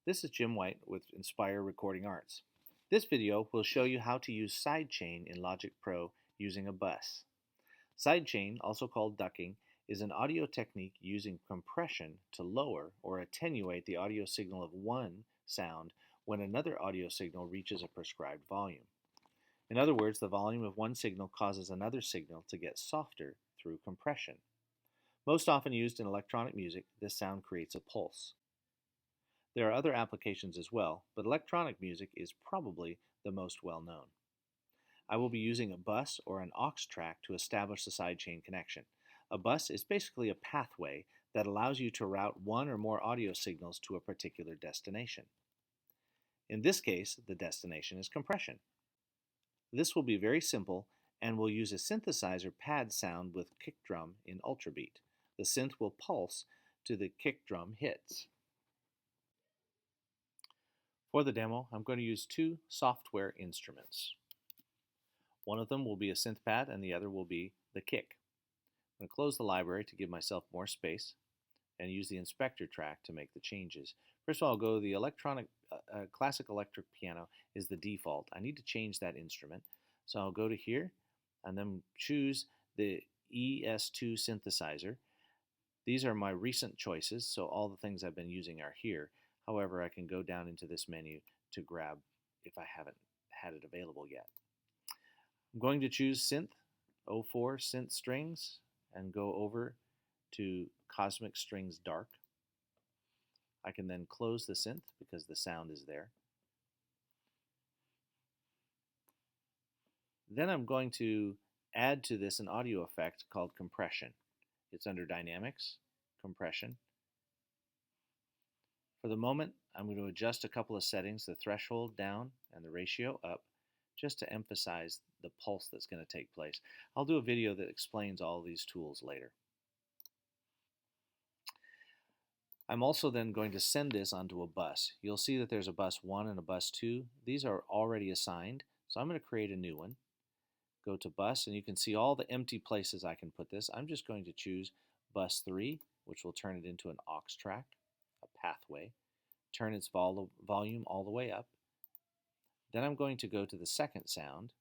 This is Jim White with Inspire Recording Arts. This video will show you how to use sidechain in Logic Pro using a bus. Sidechain, also called ducking, is an audio technique using compression to lower or attenuate the audio signal of one sound when another audio signal reaches a prescribed volume. In other words, the volume of one signal causes another signal to get softer through compression. Most often used in electronic music, this sound creates a pulse. There are other applications as well, but electronic music is probably the most well known. I will be using a bus or an aux track to establish the sidechain connection. A bus is basically a pathway that allows you to route one or more audio signals to a particular destination. In this case, the destination is compression. This will be very simple and will use a synthesizer pad sound with kick drum in Ultrabeat. The synth will pulse to the kick drum hits. For the demo, I'm going to use two software instruments. One of them will be a synth pad and the other will be the kick. I'm going to close the library to give myself more space and use the inspector track to make the changes. First of all, I'll go the classic electric piano is the default. I need to change that instrument. So I'll go to here and then choose the ES2 synthesizer. These are my recent choices, so all the things I've been using are here. However, I can go down into this menu to grab if I haven't had it available yet. I'm going to choose Synth 04 Synth Strings and go over to Cosmic Strings Dark. I can then close the synth because the sound is there. Then I'm going to add to this an audio effect called compression. It's under Dynamics, Compression. For the moment, I'm going to adjust a couple of settings, the threshold down and the ratio up, just to emphasize the pulse that's going to take place. I'll do a video that explains all these tools later. I'm also then going to send this onto a bus. You'll see that there's a bus 1 and a bus 2. These are already assigned, so I'm going to create a new one. Go to bus, and you can see all the empty places I can put this. I'm just going to choose bus 3, which will turn it into an aux track, a pathway, turn its volume all the way up. Then I'm going to go to the second sound.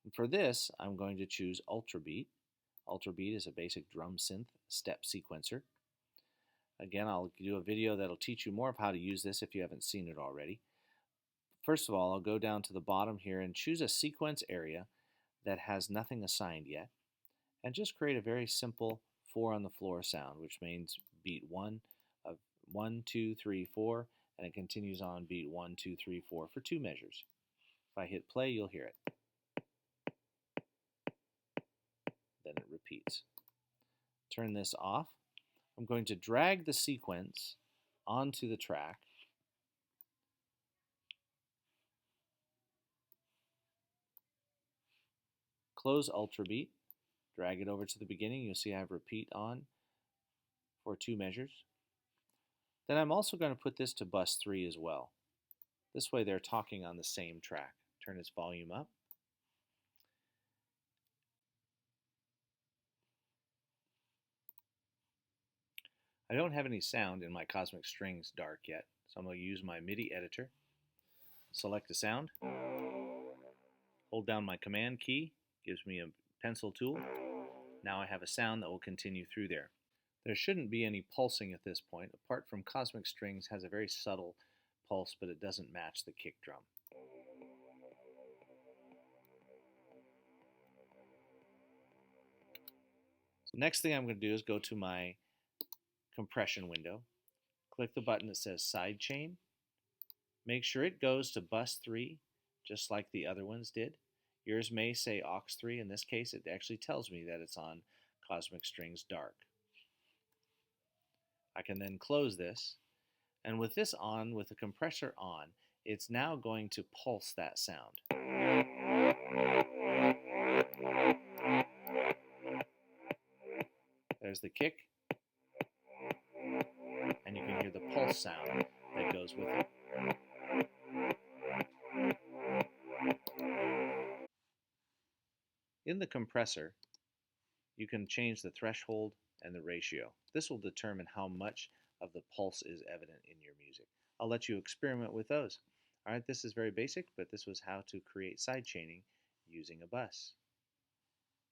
And for this, I'm going to choose Ultrabeat. Ultrabeat is a basic drum synth step sequencer. Again, I'll do a video that'll teach you more of how to use this if you haven't seen it already. First of all, I'll go down to the bottom here and choose a sequence area that has nothing assigned yet, and just create a very simple 4 on the floor sound, which means beat 1 of 1, 2, 3, 4, and it continues on beat 1, 2, 3, 4 for 2 measures. If I hit play, you'll hear it. Then it repeats. Turn this off. I'm going to drag the sequence onto the track. Close Ultrabeat. Drag it over to the beginning. You'll see I have repeat on for 2 measures. Then I'm also going to put this to bus 3 as well. This way they're talking on the same track. Turn its volume up. I don't have any sound in my Cosmic Strings Dark yet, so I'm going to use my MIDI editor. Select a sound. Hold down my Command key. Gives me a pencil tool. Now I have a sound that will continue through there. There shouldn't be any pulsing at this point, apart from Cosmic Strings has a very subtle pulse, but it doesn't match the kick drum. So next thing I'm going to do is go to my compression window. Click the button that says Sidechain. Make sure it goes to bus 3, just like the other ones did. Yours may say aux 3. In this case, it actually tells me that it's on Cosmic Strings Dark. I can then close this, and with this on, with the compressor on, it's now going to pulse that sound. There's the kick, and you can hear the pulse sound that goes with it. In the compressor, you can change the threshold and the ratio. This will determine how much of the pulse is evident in your music. I'll let you experiment with those. All right, this is very basic, but this was how to create side chaining using a bus.